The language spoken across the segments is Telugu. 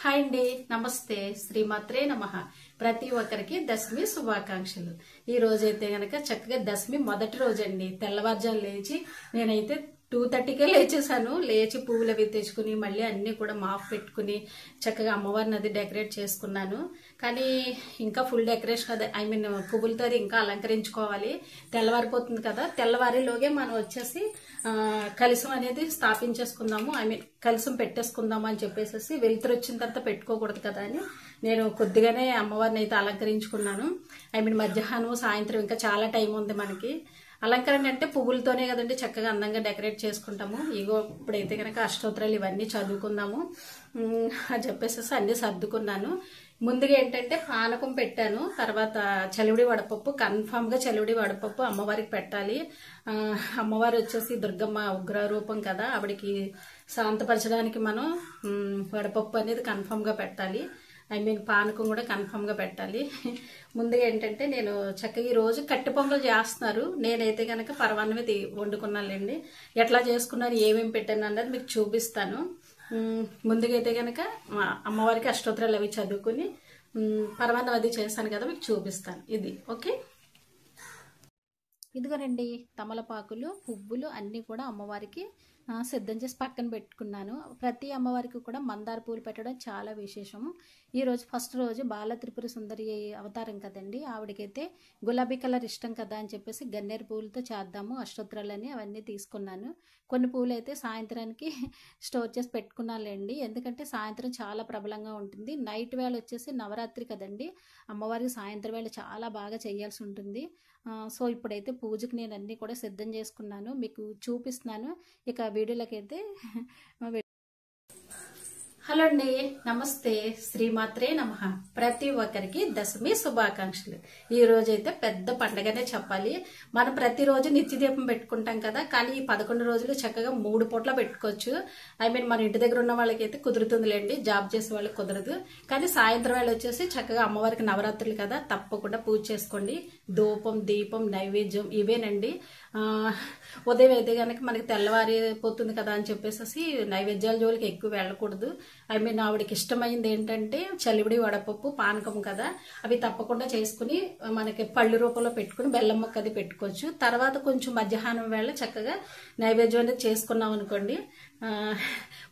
హాయ్ అండి, నమస్తే. శ్రీమాత్రే నమః. ప్రతి ఒక్కరికి దశమి శుభాకాంక్షలు. ఈ రోజైతే గనక చక్కగా దశమి మొదటి రోజు అండి. తెల్లవారుజాము లేచి నేనైతే 2:30కే లేచేసాను. లేచి పువ్వులు అవి తెచ్చుకుని మళ్ళీ అన్ని కూడా మాప్ పెట్టుకుని చక్కగా అమ్మవారిని అది డెకరేట్ చేసుకున్నాను. కానీ ఇంకా ఫుల్ డెకరేషన్ అదే పువ్వులతో అది ఇంకా అలంకరించుకోవాలి. తెల్లవారిపోతుంది కదా, తెల్లవారిలోగే మనం వచ్చేసి కలశం అనేది స్థాపించేసుకుందాము. కలశం పెట్టేసుకుందాము అని చెప్పేసి వెలుతురు వచ్చిన తర్వాత పెట్టుకోకూడదు కదా అని నేను కొద్దిగానే అమ్మవారిని అయితే అలంకరించుకున్నాను. మధ్యాహ్నం సాయంత్రం ఇంకా చాలా టైం ఉంది మనకి. అలంకరణ అంటే పువ్వులతోనే కదండి చక్కగా అందంగా డెకరేట్ చేసుకుంటాము. ఇగో ఇప్పుడైతే కనుక అష్టోత్తరాలు ఇవన్నీ చదువుకుందాము అని చెప్పేసి అన్ని సర్దుకున్నాను. ముందుగా ఏంటంటే పానకం పెట్టాను. తర్వాత చలివిడి వడపప్పు, కన్ఫామ్ గా చలివిడి వడపప్పు అమ్మవారికి పెట్టాలి. అమ్మవారు వచ్చేసి దుర్గమ్మ ఉగ్ర రూపం కదా, ఆవిడికి శాంతపరచడానికి మనం వడపప్పు అనేది కన్ఫామ్ గా పెట్టాలి. పానకం కూడా కన్ఫామ్ గా పెట్టాలి. ముందుగా ఏంటంటే నేను చక్కగా ఈ రోజు కట్టె పొంగల్ చేస్తున్నారు. నేనైతే కనుక పరమాన్నమే వండుకున్నానండి. ఎట్లా చేసుకున్నాను, ఏమేమి పెట్టాను అన్నది మీకు చూపిస్తాను. ముందుగా అయితే కనుక అమ్మవారికి అష్టోత్తరాలు అవి చదువుకుని పరమాన్నం అది చేశాను కదా, మీకు చూపిస్తాను. ఇది ఓకే. ఇదిగోనండి, తమలపాకులు, పువ్వులు అన్నీ కూడా అమ్మవారికి సిద్ధం చేసి పక్కన పెట్టుకున్నాను. ప్రతి అమ్మవారికి కూడా మందార పూలు పెట్టడం చాలా విశేషము. ఈరోజు ఫస్ట్ రోజు బాల త్రిపుర సుందరి అవతారం కదండి, ఆవిడకైతే గులాబీ కలర్ ఇష్టం కదా అని చెప్పేసి గన్నేరు పూలతో చేద్దాము అష్టోత్తరాలని అవన్నీ తీసుకున్నాను. కొన్ని పూలు అయితే సాయంత్రానికి స్టోర్ చేసి పెట్టుకున్నానులేండి, ఎందుకంటే సాయంత్రం చాలా ప్రబలంగా ఉంటుంది. నైట్ వేళ వచ్చేసి నవరాత్రి కదండి, అమ్మవారికి సాయంత్రం వేళ చాలా బాగా చేయాల్సి ఉంటుంది. సో ఇప్పుడైతే పూజకి నేను అన్నీ కూడా సిద్ధం చేసుకున్నాను, మీకు చూపిస్తున్నాను. ఇక వీడియోలకి అయితే హలో అండి, నమస్తే. శ్రీమాత్రే నమః. ప్రతి ఒక్కరికి దశమి శుభాకాంక్షలు. ఈ రోజైతే పెద్ద పండగనే చెప్పాలి. మనం ప్రతిరోజు నిత్య దీపం పెట్టుకుంటాం కదా, కానీ ఈ 11 రోజులు చక్కగా 3 పూట్ల పెట్టుకోవచ్చు. మన ఇంటి దగ్గర ఉన్న వాళ్ళకైతే కుదురుతుందిలేండి, జాబ్ చేసే వాళ్ళకి కుదరదు. కానీ సాయంత్రం వేళ వచ్చేసి చక్కగా అమ్మవారికి నవరాత్రులు కదా, తప్పకుండా పూజ చేసుకోండి. ధూపం, దీపం, నైవేద్యం ఇవేనండి. ఉదయం అయితే కనుక మనకి తెల్లవారిపోతుంది కదా అని చెప్పేసి నైవేద్యాల జోలికి ఎక్కువ వెళ్ళకూడదు. ఆవిడకి ఇష్టమైంది ఏంటంటే చలివిడి వడపప్పు, పానకం కదా, అవి తప్పకుండా చేసుకుని మనకి పళ్ళు రూపంలో పెట్టుకుని బెల్లం ముక్క అది పెట్టుకోవచ్చు. తర్వాత కొంచెం మధ్యాహ్నం వేళ చక్కగా నైవేద్యం అనేది చేసుకున్నాం అనుకోండి.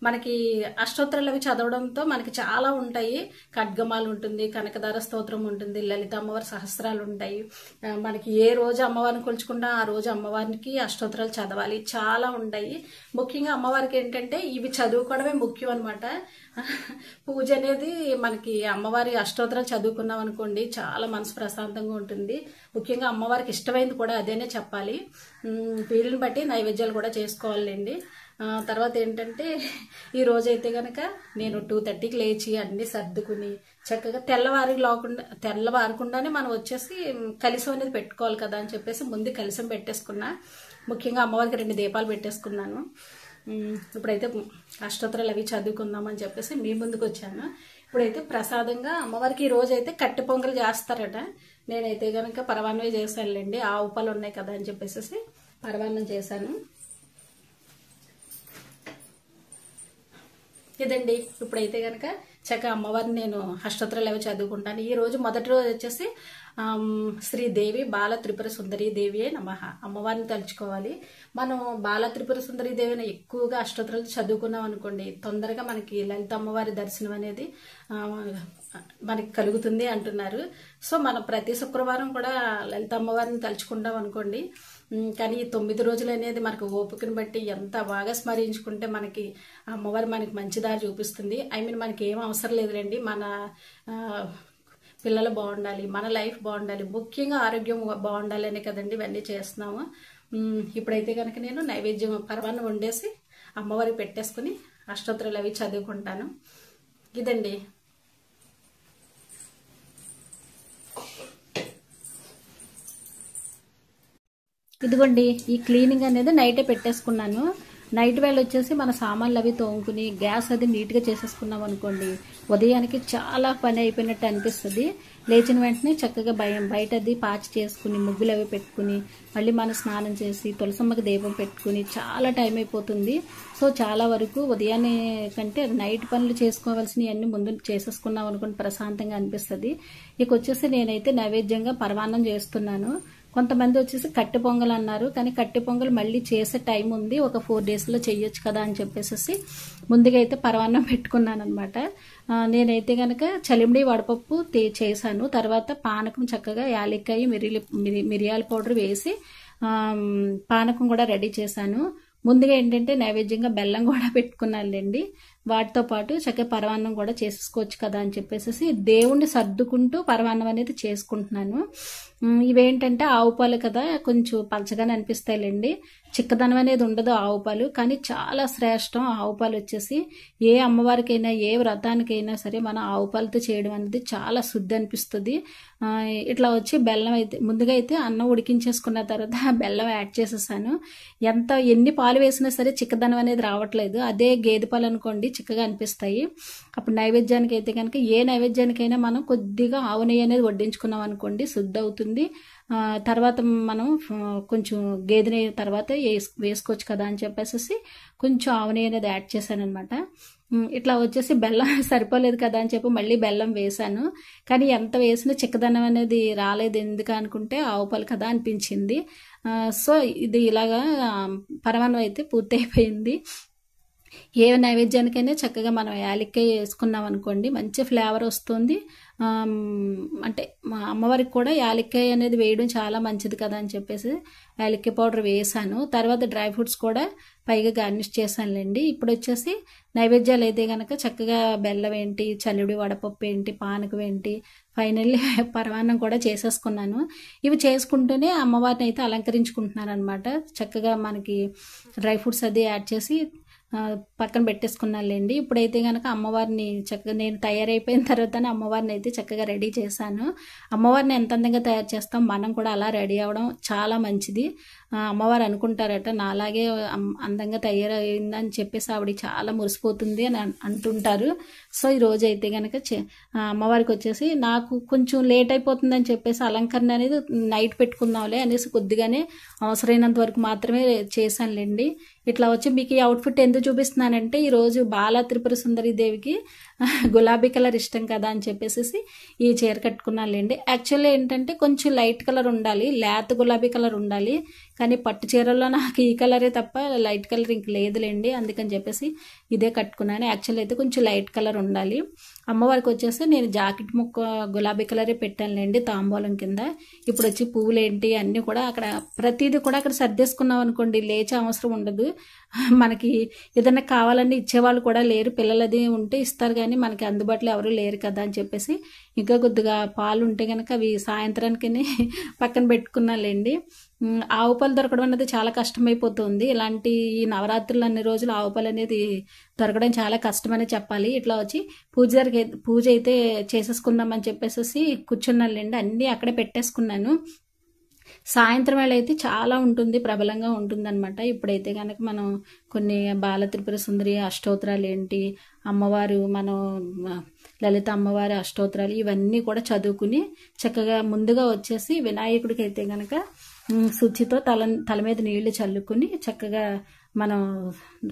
మనకి అష్టోత్తరాలు అవి చదవడంతో మనకి చాలా ఉంటాయి. ఖడ్గమాలు ఉంటుంది, కనకదార స్తోత్రం ఉంటుంది, లలిత అమ్మవారి సహస్రాలు ఉంటాయి. మనకి ఏ రోజు అమ్మవారిని కొలుచుకున్నా ఆ రోజు అమ్మవారికి అష్టోత్తరాలు చదవాలి, చాలా ఉంటాయి. ముఖ్యంగా అమ్మవారికి ఏంటంటే ఇవి చదువుకోవడమే ముఖ్యం అనమాట. పూజ అనేది మనకి అమ్మవారి అష్టోత్తరాలు చదువుకున్నాం అనుకోండి చాలా మనసు ప్రశాంతంగా ఉంటుంది. ముఖ్యంగా అమ్మవారికి ఇష్టమైంది కూడా అదేనే చెప్పాలి. వీళ్ళని బట్టి నైవేద్యాలు కూడా చేసుకోవాలండి. తర్వాత ఏంటంటే ఈ రోజైతే గనక నేను 2:30కి లేచి అన్ని సర్దుకుని చక్కగా తెల్లవారకుండానే మనం వచ్చేసి కలశం అనేది పెట్టుకోవాలి కదా అని చెప్పేసి ముందు కలశం పెట్టేసుకున్నా. ముఖ్యంగా అమ్మవారికి 2 దీపాలు పెట్టేసుకున్నాను. ఇప్పుడైతే అష్టోత్తరాలు అవి చదువుకుందామని చెప్పేసి మీ ముందుకు వచ్చాను. ఇప్పుడైతే ప్రసాదంగా అమ్మవారికి ఈ రోజు అయితే కట్టె పొంగలు చేస్తారట. నేనైతే గనక పరమాన్నమే చేశానులేండి, ఆవు పాలు ఉన్నాయి కదా అని చెప్పేసి పరమాన్నం చేశాను. ఇదండి, ఇప్పుడైతే కనుక చక్కగా అమ్మవారిని నేను అష్టోత్తరాలు అవి చదువుకుంటాను. ఈ రోజు మొదటి రోజు వచ్చేసి శ్రీదేవి బాల త్రిపుర సుందరీ దేవియే నమః. అమ్మవారిని తలుచుకోవాలి. మనం బాల త్రిపుర సుందరీ దేవిని ఎక్కువగా అష్టోత్తరాలు చదువుకున్నాం అనుకోండి, తొందరగా మనకి లలిత అమ్మవారి దర్శనం అనేది మనకి కలుగుతుంది అంటున్నారు. సో మనం ప్రతి శుక్రవారం కూడా లలిత అమ్మవారిని తలుచుకుంటాం అనుకోండి. కానీ ఈ 9 రోజులు అనేది మనకు ఓపికను బట్టి ఎంత బాగా స్మరించుకుంటే మనకి అమ్మవారు మనకి మంచి దారి చూపిస్తుంది. మనకి ఏం అవసరం లేదులేండి, మన పిల్లలు బాగుండాలి, మన లైఫ్ బాగుండాలి, ముఖ్యంగా ఆరోగ్యం బాగుండాలనే కదండి ఇవన్నీ చేస్తున్నాము. ఇప్పుడైతే కనుక నేను నైవేద్యం పరమాన్నం వండేసి అమ్మవారికి పెట్టేసుకుని అష్టోత్తరాలు అవి చదువుకుంటాను. ఇదండి. ఇదిగోండి, ఈ క్లీనింగ్ అనేది నైటే పెట్టేసుకున్నాను. నైట్ వేళ వచ్చేసి మన సామాన్లు అవి తోముకుని గ్యాస్ అది నీట్గా చేసేసుకున్నాం అనుకోండి, ఉదయానికి చాలా పని అయిపోయినట్టు అనిపిస్తుంది. లేచిన వెంటనే చక్కగా బయట అది పాచి చేసుకుని ముగ్గులు అవి పెట్టుకుని మళ్ళీ మనం స్నానం చేసి తులసమ్మకి దీపం పెట్టుకుని చాలా టైం అయిపోతుంది. సో చాలా వరకు ఉదయాన్నే కంటే నైట్ పనులు చేసుకోవాల్సినవి అన్ని ముందు చేసేసుకున్నాం అనుకోండి, ప్రశాంతంగా అనిపిస్తుంది. ఇక వచ్చేసి నేనైతే నైవేద్యంగా పరమాన్నం చేస్తున్నాను. కొంతమంది వచ్చేసి కట్టె పొంగల్ అన్నారు, కానీ కట్టె పొంగల్ మళ్ళీ చేసే టైం ఉంది, ఒక 4 డేస్లో చెయ్యొచ్చు కదా అని చెప్పేసి ముందుగా అయితే పరమాన్నం పెట్టుకున్నాను అనమాట. నేనైతే కనుక చలిమిడి వడపప్పు చేశాను. తర్వాత పానకం చక్కగా యాలక్కాయ మిరియాల పౌడర్ వేసి పానకం కూడా రెడీ చేశాను. ముందుగా ఏంటంటే నైవేద్యంగా బెల్లం కూడా పెట్టుకున్నానులేండి. వాటితో పాటు చక్కగా పరమాన్నం కూడా చేసుకోవచ్చు కదా అని చెప్పేసి దేవుణ్ణి సర్దుకుంటూ పరమాన్నం అనేది చేసుకుంటున్నాను. ఇవేంటంటే ఆవు పాలు కదా, కొంచెం పలచగానే అనిపిస్తాయిలేండి. చిక్కదనం అనేది ఉండదు ఆవు పాలు, కానీ చాలా శ్రేష్టం ఆవు పాలు వచ్చేసి. ఏ అమ్మవారికైనా ఏ వ్రతానికైనా సరే మన ఆవు పాలతో చేయడం అనేది చాలా శుద్ధి అనిపిస్తుంది. ఇట్లా వచ్చి బెల్లం అయితే ముందుగా అయితే అన్నం ఉడికించేసుకున్న తర్వాత బెల్లం యాడ్ చేసేసాను. ఎన్ని పాలు వేసినా సరే చిక్కదనం అనేది రావట్లేదు. అదే గేదె పాలు అనుకోండి చిక్కగా అనిపిస్తాయి. అప్పుడు నైవేద్యానికి అయితే కనుక ఏ నైవేద్యానికైనా మనం కొద్దిగా ఆవు నెయ్యి అనేది వడ్డించుకున్నాం అనుకోండి, శుద్ధి అవుతుంది. తర్వాత మనం కొంచెం గేదె నెయ్యి తర్వాత వేసుకోవచ్చు కదా అని చెప్పేసి కొంచెం ఆవు నెయ్యి అనేది యాడ్ చేశాను అనమాట. ఇట్లా వచ్చేసి బెల్లం సరిపోలేదు కదా అని చెప్పి మళ్ళీ బెల్లం వేశాను. కానీ ఎంత వేసినా చిక్కదనం అనేది రాలేదు, ఎందుకు అనుకుంటే ఆవు పాలు కదా అనిపించింది. సో ఇది ఇలాగా పరమాన్నం అయితే పూర్తి అయిపోయింది. ఏ నైవేద్యానికైనా చక్కగా మనం యాలక్కాయ వేసుకున్నాం అనుకోండి, మంచి ఫ్లేవర్ వస్తుంది. అంటే మా అమ్మవారికి కూడా యాలక్కాయ అనేది వేయడం చాలా మంచిది కదా అని చెప్పేసి యాలక్కాయ పౌడర్ వేసాను. తర్వాత డ్రై ఫ్రూట్స్ కూడా పైగా గార్నిష్ చేశానులేండి. ఇప్పుడు వచ్చేసి నైవేద్యాలు అయితే కనుక చక్కగా బెల్లం ఏంటి, చలివిడి వడపప్పు ఏంటి, పానకం ఏంటి, ఫైనల్లీ పరమాన్నం కూడా చేసేసుకున్నాను. ఇవి చేసుకుంటూనే అమ్మవారిని అయితే అలంకరించుకుంటున్నాను అనమాట. చక్కగా మనకి డ్రై ఫ్రూట్స్ అది యాడ్ చేసి పక్కన పెట్టేసుకున్నానులేండి. ఇప్పుడైతే కనుక అమ్మవారిని చక్కగా నేను తయారైపోయిన తర్వాతనే అమ్మవారిని అయితే చక్కగా రెడీ చేశాను. అమ్మవారిని ఎంత అందంగా తయారు చేస్తాం, మనం కూడా అలా రెడీ అవ్వడం చాలా మంచిది. అమ్మవారు అనుకుంటారట నాలాగే అందంగా తయారైందని చెప్పేసి ఆవిడ చాలా మురిసిపోతుంది అని అంటుంటారు. సో ఈ రోజు అయితే కనుక అమ్మవారికి వచ్చేసి నాకు కొంచెం లేట్ అయిపోతుందని చెప్పేసి అలంకరణ అనేది నైట్ పెట్టుకుందాంలే అనేసి కొద్దిగానే అవసరమైనంత వరకు మాత్రమే చేశానులేండి. ఇట్లా వచ్చి మీకు ఈ అవుట్ఫిట్ ఎందుకు చూపిస్తున్నానంటే, ఈరోజు బాలా త్రిపుర సుందరి దేవికి గులాబీ కలర్ ఇష్టం కదా అని చెప్పేసి ఈ చీర కట్టుకున్నానులేండి. యాక్చువల్లీ ఏంటంటే కొంచెం లైట్ కలర్ ఉండాలి, లేత గులాబీ కలర్ ఉండాలి, కానీ పట్టు చీరల్లో నాకు ఈ కలరే తప్ప లైట్ కలర్ ఇంక లేదులేండి, అందుకని చెప్పేసి ఇదే కట్టుకున్నాను. యాక్చువల్లీ అయితే కొంచెం లైట్ కలర్ ఉండాలి. అమ్మవారికి వచ్చేసి నేను జాకెట్ ముక్క గులాబీ కలరే పెట్టానులేండి తాంబూలం కింద. ఇప్పుడు వచ్చి పువ్వులు ఏంటి అన్నీ కూడా అక్కడ ప్రతిదీ కూడా అక్కడ సర్దేసుకున్నాం అనుకోండి, లేచే అవసరం ఉండదు. మనకి ఏదైనా కావాలని ఇచ్చేవాళ్ళు కూడా లేరు, పిల్లలది ఉంటే ఇస్తారు కానీ మనకి అందుబాటులో ఎవరు లేరు కదా అని చెప్పేసి ఇంకా కొద్దిగా పాలు ఉంటే కనుక అవి సాయంత్రానికి పక్కన పెట్టుకున్నాలేండి. ఆవు పాలు దొరకడం అనేది చాలా కష్టమైపోతుంది. ఇలాంటి ఈ నవరాత్రులు అన్ని రోజులు ఆవు పాలు అనేది దొరకడం చాలా కష్టమని చెప్పాలి. ఇట్లా వచ్చి పూజ అయితే చేసేసుకుందామని చెప్పేసి కూర్చున్నానులేండి. అన్నీ అక్కడే పెట్టేసుకున్నాను. సాయంత్రం వేళ అయితే చాలా ఉంటుంది, ప్రబలంగా ఉంటుందన్నమాట. ఇప్పుడైతే కనుక మనం కొన్ని బాల త్రిపుర సుందరి అష్టోత్తరాలు ఏంటి, అమ్మవారు మనం లలిత అమ్మవారి అష్టోత్తరాలు ఇవన్నీ కూడా చదువుకుని చక్కగా ముందుగా వచ్చేసి వినాయకుడికి అయితే కనుక శుచితో తల మీద నీళ్లు చల్లుకుని చక్కగా మనం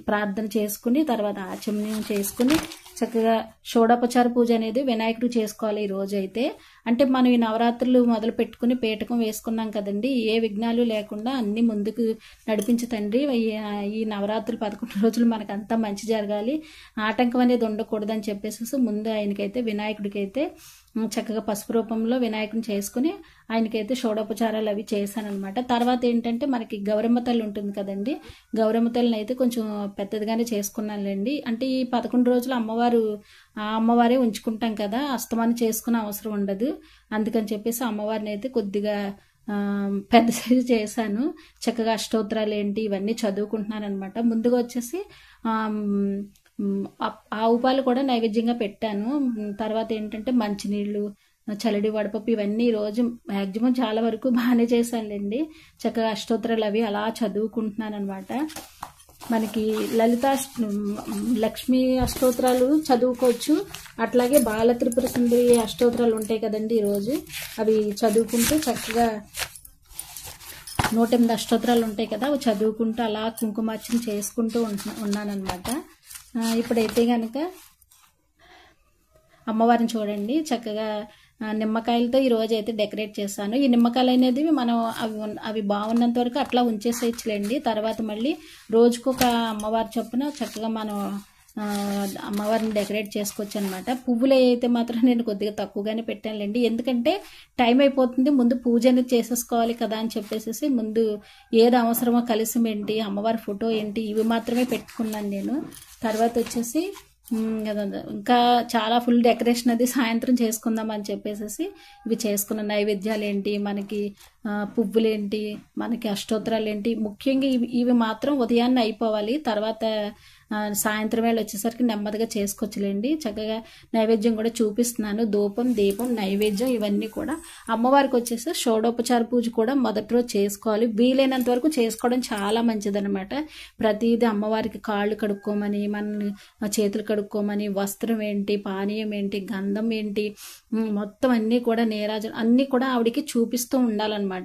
ప్రార్థన చేసుకుని తర్వాత ఆచమనం చేసుకుని చక్కగా షోడోపచార పూజ అనేది వినాయకుడు చేసుకోవాలి ఈ రోజు అయితే. అంటే మనం ఈ నవరాత్రులు మొదలు పెట్టుకుని పేటకం వేసుకున్నాం కదండి, ఏ విఘ్నాలు లేకుండా అన్ని ముందుకు నడిపించు తండ్రి. ఈ నవరాత్రులు 11 రోజులు మనకు అంతా మంచి జరగాలి, ఆటంకం అనేది ఉండకూడదని చెప్పేసి ముందు ఆయనకైతే వినాయకుడికైతే చక్కగా పసుపు రూపంలో వినాయకుని చేసుకుని ఆయనకైతే షోడోపచారాలు అవి చేశానమాట. తర్వాత ఏంటంటే మనకి గౌరమ్మ తల్లి ఉంటుంది కదండి, గౌరమ్మ తల్లిని అయితే కొంచెం పెద్దదిగానే చేసుకున్నానులేండి. అంటే ఈ 11 రోజులు అమ్మవారే ఉంచుకుంటాం కదా, అస్తమానం చేసుకునే అవసరం ఉండదు, అందుకని చెప్పేసి అమ్మవారిని అయితే కొద్దిగా పెద్ద సైజు చేశాను. చక్కగా అష్టోత్తరాలు ఏంటి ఇవన్నీ చదువుకుంటున్నాను అనమాట. ముందుగా వచ్చేసి ఆవు పాలు కూడా నైవేద్యంగా పెట్టాను. తర్వాత ఏంటంటే మంచినీళ్ళు, చలిడి వడపప్పు ఇవన్నీ రోజు మ్యాక్సిమం చాలా వరకు బాగానే చేశానులేండి. చక్కగా అష్టోత్తరాలు అవి అలా చదువుకుంటున్నాను అనమాట. మనకి లక్ష్మీ అష్టోత్తరాలు చదువుకోవచ్చు. అట్లాగే బాల త్రిపుర సుందరి అష్టోత్తరాలు ఉంటాయి కదండి, ఈరోజు అవి చదువుకుంటూ చక్కగా 108 అష్టోత్తరాలు ఉంటాయి కదా, అవి చదువుకుంటూ అలా కుంకుమార్చన చేసుకుంటూ ఉన్నానన్నమాట. ఇప్పుడైతే కనుక అమ్మవారిని చూడండి, చక్కగా నిమ్మకాయలతో ఈ రోజు అయితే డెకరేట్ చేశాను. ఈ నిమ్మకాయలు అనేది మనం అవి బాగున్నంత వరకు అట్లా ఉంచేసేయచ్చులేండి. తర్వాత మళ్ళీ రోజుకొక అమ్మవారి చొప్పున చక్కగా మనం అమ్మవారిని డెకరేట్ చేసుకోవచ్చు అనమాట. పువ్వులు అయితే మాత్రం నేను కొద్దిగా తక్కువగానే పెట్టానులేండి, ఎందుకంటే టైం అయిపోతుంది, ముందు పూజ అనేది చేసేసుకోవాలి కదా అని చెప్పేసి ముందు ఏది అవసరమో కలిసి ఏంటి, అమ్మవారి ఫోటో ఏంటి, ఇవి మాత్రమే పెట్టుకున్నాను నేను. తర్వాత వచ్చేసి ఇంకా చాలా ఫుల్ డెకరేషన్ అది సాయంత్రం చేసుకుందాం అని చెప్పేసి ఇవి చేసుకున్న నైవేద్యాలు ఏంటి, మనకి పువ్వులేంటి, మనకి అష్టోత్తరాలు ఏంటి, ముఖ్యంగా ఇవి మాత్రం ఉదయాన్నే అయిపోవాలి. తర్వాత సాయంత్రం వేళ వచ్చేసరికి నెమ్మదిగా చేసుకోవచ్చులేండి. చక్కగా నైవేద్యం కూడా చూపిస్తున్నాను. ధూపం, దీపం, నైవేద్యం ఇవన్నీ కూడా అమ్మవారికి వచ్చేసి షోడోపచార పూజ కూడా మొదటి రోజు చేసుకోవాలి. వీలైనంత వరకు చేసుకోవడం చాలా మంచిదన్నమాట. ప్రతిదీ అమ్మవారికి కాళ్ళు కడుక్కోమని, మన చేతులు కడుక్కోమని, వస్త్రం ఏంటి, పానీయం ఏంటి, గంధం ఏంటి, మొత్తం అన్నీ కూడా నీరాజనం అన్నీ కూడా ఆవిడికి చూపిస్తూ ఉండాలన్నమాట.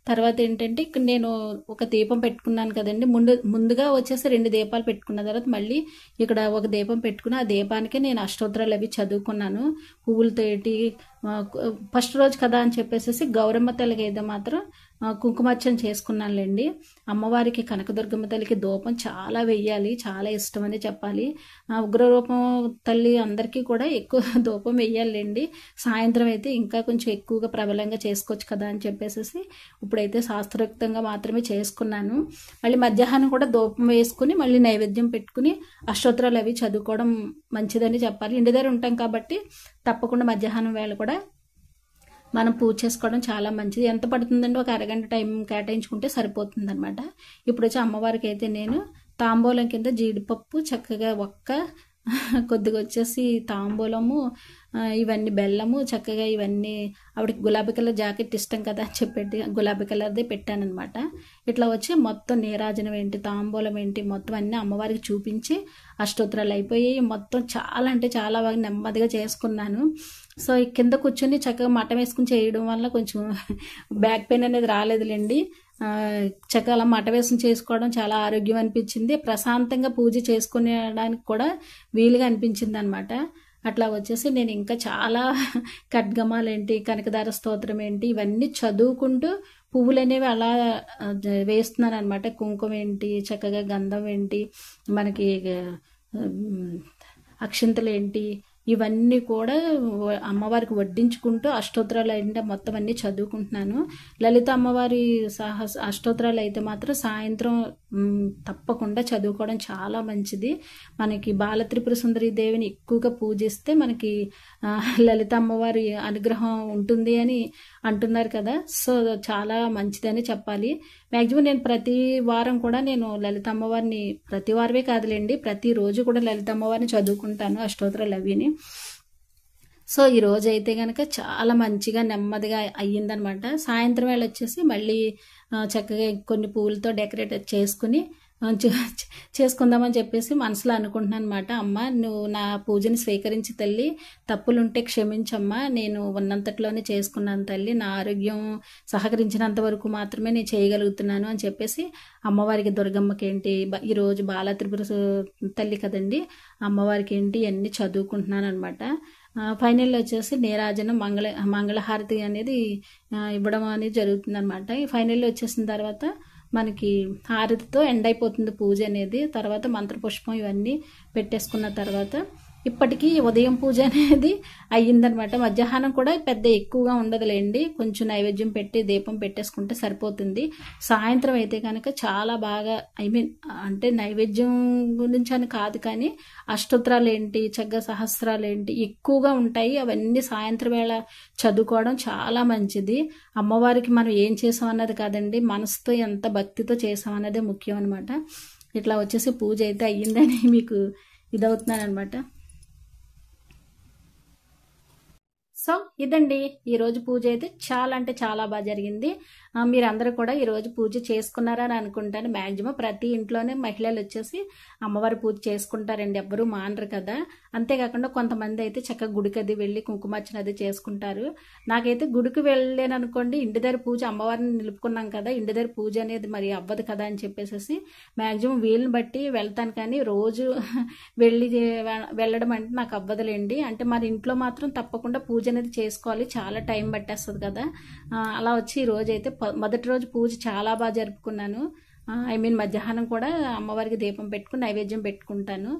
తర్వాత ఏంటంటే ఇక్కడ నేను ఒక దీపం పెట్టుకున్నాను కదండి, ముందుగా వచ్చేసి 2 దీపాలు పెట్టుకున్న తర్వాత మళ్ళీ ఇక్కడ ఒక దీపం పెట్టుకుని ఆ దీపానికి నేను అష్టోత్తరాలు అవి చదువుకున్నాను పువ్వులతో. ఫస్ట్ రోజు కదా అని చెప్పేసి గౌరమ్మ తల్లికి అయితే మాత్రం కుంకుమార్చన చేసుకున్నానులేండి. అమ్మవారికి కనకదుర్గమ్మ తల్లికి ధూపం చాలా వెయ్యాలి, చాలా ఇష్టం అని చెప్పాలి. ఉగ్రరూపం తల్లి అందరికీ కూడా ఎక్కువ ధూపం వెయ్యాలండి. సాయంత్రం అయితే ఇంకా కొంచెం ఎక్కువగా ప్రబలంగా చేసుకోవచ్చు కదా అని చెప్పేసి ఇప్పుడైతే శాస్త్రోక్తంగా మాత్రమే చేసుకున్నాను. మళ్ళీ మధ్యాహ్నం కూడా ధూపం వేసుకుని మళ్ళీ నైవేద్యం పెట్టుకుని అష్టోత్తరాలు అవి చదువుకోవడం మంచిదని చెప్పాలి. ఇంటి దగ్గర ఉంటాం కాబట్టి తప్పకుండా మధ్యాహ్నం వేళ కూడా మనం పూజ చేసుకోవడం చాలా మంచిది. ఎంత పడుతుందంటే ఒక అరగంట టైం కేటాయించుకుంటే సరిపోతుంది అనమాట. ఇప్పుడు వచ్చి అమ్మవారికి అయితే నేను తాంబూలం కింద జీడిపప్పు, చక్కగా కొద్దిగా వచ్చేసి తాంబూలము, ఇవన్నీ బెల్లము, చక్కగా ఇవన్నీ ఆవిడకి గులాబీ కలర్ జాకెట్ ఇష్టం కదా అని చెప్పేసి గులాబీ కలర్దే పెట్టానమాట. ఇట్లా వచ్చి మొత్తం నీరాజనం ఏంటి, తాంబూలం ఏంటి, మొత్తం అన్నీ అమ్మవారికి చూపించి అష్టోత్తరాలు అయిపోయి మొత్తం చాలా అంటే చాలా బాగా నెమ్మదిగా చేసుకున్నాను. సో ఈ కింద కూర్చొని చక్కగా మటం వేసుకుని చేయడం వల్ల కొంచెం బ్యాక్ పెయిన్ అనేది రాలేదులేండి. చక్కగా అలా మట వేసుకుని చేసుకోవడం చాలా ఆరోగ్యం అనిపించింది. ప్రశాంతంగా పూజ చేసుకునేడానికి కూడా వీలుగా అనిపించింది అనమాట. అట్లా వచ్చేసి నేను ఇంకా చాలా ఖడ్గమాలు ఏంటి, కనకదార స్తోత్రం ఏంటి, ఇవన్నీ చదువుకుంటూ పువ్వులు అనేవి అలా వేస్తున్నాను అనమాట. కుంకుమ ఏంటి, చక్కగా గంధం ఏంటి, మనకి అక్షింతలు ఏంటి, ఇవన్నీ కూడా అమ్మవారికి వడ్డించుకుంటూ అష్టోత్తరాలు అంటే మొత్తం అన్నీ చదువుకుంటున్నాను. లలిత అమ్మవారి అష్టోత్తరాలు అయితే మాత్రం సాయంత్రం తప్పకుండా చదువుకోవడం చాలా మంచిది. మనకి బాల త్రిపుర సుందరి దేవిని ఎక్కువగా పూజిస్తే మనకి లలిత అమ్మవారి అనుగ్రహం ఉంటుంది అని అంటున్నారు కదా. సో చాలా మంచిదని చెప్పాలి. మ్యాక్సిమం నేను ప్రతి వారం కూడా నేను లలిత అమ్మవారిని, ప్రతి వారమే కాదులేండి, ప్రతిరోజు కూడా లలిత అమ్మవారిని చదువుకుంటాను అష్టోత్తరాలు అవిని. సో ఈ రోజు అయితే కనుక చాలా మంచిగా నెమ్మదిగా అయ్యిందనమాట. సాయంత్రం వేళ వచ్చేసి మళ్ళీ చక్కగా కొన్ని పూలతో డెకరేట్ చేసుకుని చేసుకుందామని చెప్పేసి మనసులో అనుకుంటున్నాను అనమాట. అమ్మ నువ్వు నా పూజని స్వీకరించి తల్లి, తప్పులుంటే క్షమించమ్మా, నేను ఉన్నంతట్లోనే చేసుకున్నాను తల్లి, నా ఆరోగ్యం సహకరించినంత వరకు మాత్రమే నేను చేయగలుగుతున్నాను అని చెప్పేసి అమ్మవారికి, దుర్గమ్మకి ఏంటి, ఈరోజు బాల త్రిపుర తల్లి కదండి, అమ్మవారికి ఏంటి అన్నీ చదువుకుంటున్నాను అనమాట. ఫైనల్లో వచ్చేసి నీరాజనం మంగళహారతి అనేది ఇవ్వడం అనేది జరుగుతుంది అనమాట. ఈ ఫైనల్లో వచ్చేసిన తర్వాత మనకి హారతితో ఎండ్ అయిపోతుంది పూజ అనేది. తర్వాత మంత్రపుష్పం ఇవన్నీ పెట్టేసుకున్న తర్వాత ఇప్పటికీ ఉదయం పూజ అనేది అయ్యిందనమాట. మధ్యాహ్నం కూడా పెద్ద ఎక్కువగా ఉండదులేండి, కొంచెం నైవేద్యం పెట్టి దీపం పెట్టేసుకుంటే సరిపోతుంది. సాయంత్రం అయితే కనుక చాలా బాగా అంటే నైవేద్యం గురించి అని కాదు కానీ అష్టోత్తరాలు ఏంటి, చక్కగా సహస్రాలు ఏంటి ఎక్కువగా ఉంటాయి. అవన్నీ సాయంత్రం వేళ చదువుకోవడం చాలా మంచిది. అమ్మవారికి మనం ఏం చేసాం అన్నది కాదండి, మనసుతో ఎంత భక్తితో చేసాం అన్నదే ముఖ్యం అనమాట. ఇట్లా వచ్చేసి పూజ అయితే అయ్యిందని మీకు ఇదవుతున్నాను అనమాట. సో ఇదండి ఈరోజు పూజ అయితే చాలా అంటే చాలా బాగా జరిగింది. మీరందరూ కూడా ఈరోజు పూజ చేసుకున్నారని అనుకుంటాను. మ్యాక్సిమం ప్రతి ఇంట్లోనే మహిళలు వచ్చేసి అమ్మవారి పూజ చేసుకుంటారండి, ఎవ్వరూ మానరు కదా. అంతేకాకుండా కొంతమంది అయితే చక్కగా గుడికి అది వెళ్ళి కుంకుమార్చన అది చేసుకుంటారు. నాకైతే గుడికి వెళ్ళలేను అనుకోండి, ఇంటి దగ్గర పూజ అమ్మవారిని నిలుపుకున్నాం కదా, ఇంటి దగ్గర పూజ అనేది మరి అవ్వదు కదా అని చెప్పేసి మ్యాక్సిమం వీలుని బట్టి వెళ్తాను. కానీ రోజు వెళ్ళడం అంటే నాకు అవ్వదులేండి. అంటే మరి ఇంట్లో మాత్రం తప్పకుండా పూజ అనేది చేసుకోవాలి, చాలా టైం పట్టేస్తుంది కదా. అలా వచ్చి ఈ రోజు అయితే మొదటి రోజు పూజ చాలా బాగా జరుపుకున్నాను. మధ్యాహ్నం కూడా అమ్మవారికి దీపం పెట్టుకుని నైవేద్యం పెట్టుకుంటాను.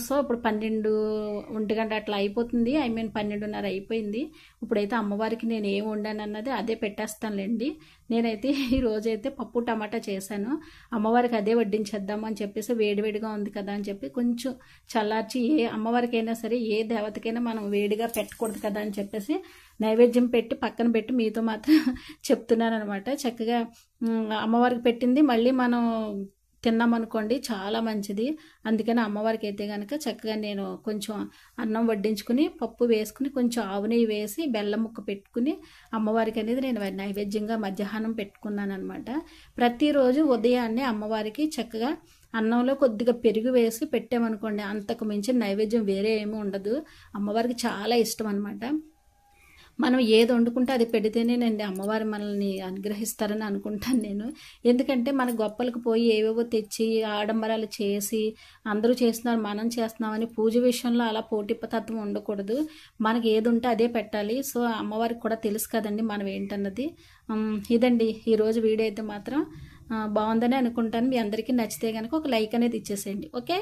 సో ఇప్పుడు 12-1 గంట అట్లా అయిపోతుంది. 12:30 అయిపోయింది. ఇప్పుడైతే అమ్మవారికి నేను ఏం వండాను అన్నది అదే పెట్టేస్తానులేండి. నేనైతే ఈ రోజైతే పప్పు టమాటా చేశాను. అమ్మవారికి అదే వడ్డించేద్దాము అని చెప్పేసి, వేడివేడిగా ఉంది కదా అని చెప్పి కొంచెం చల్లార్చి, ఏ అమ్మవారికైనా సరే ఏ దేవతకైనా మనం వేడిగా పెట్టకూడదు కదా అని చెప్పేసి నైవేద్యం పెట్టి పక్కన పెట్టి మీతో మాత్రం చెప్తున్నాను అనమాట. చక్కగా అమ్మవారికి పెట్టింది మళ్ళీ మనం తిన్నామనుకోండి చాలా మంచిది. అందుకని అమ్మవారికి అయితే కనుక చక్కగా నేను కొంచెం అన్నం వడ్డించుకుని పప్పు వేసుకుని కొంచెం ఆవు నెయ్యి వేసి బెల్లం ముక్క పెట్టుకుని అమ్మవారికి అనేది నేను నైవేద్యంగా మధ్యాహ్నం పెట్టుకున్నాను అనమాట. ప్రతిరోజు ఉదయాన్నే అమ్మవారికి చక్కగా అన్నంలో కొద్దిగా పెరుగు వేసి పెట్టామనుకోండి, అంతకు మించిన నైవేద్యం వేరే ఏమీ ఉండదు. అమ్మవారికి చాలా ఇష్టం అనమాట. మనం ఏది వండుకుంటే అది పెడితేనేనండి అమ్మవారి మనల్ని అనుగ్రహిస్తారని అనుకుంటాను నేను. ఎందుకంటే మన గొప్పలకు పోయి ఏవేవో తెచ్చి ఆడంబరాలు చేసి అందరూ చేస్తున్నారు మనం చేస్తున్నామని పూజ విషయంలో అలా పోటీతత్వం ఉండకూడదు. మనకి ఏది ఉంటే అదే పెట్టాలి. సో అమ్మవారికి కూడా తెలుసు కదండి మనం ఏంటన్నది. ఇదండి ఈరోజు వీడియో అయితే మాత్రం బాగుందని అనుకుంటాను. మీ అందరికీ నచ్చితే కనుక ఒక లైక్ అనేది ఇచ్చేసేయండి. ఓకే.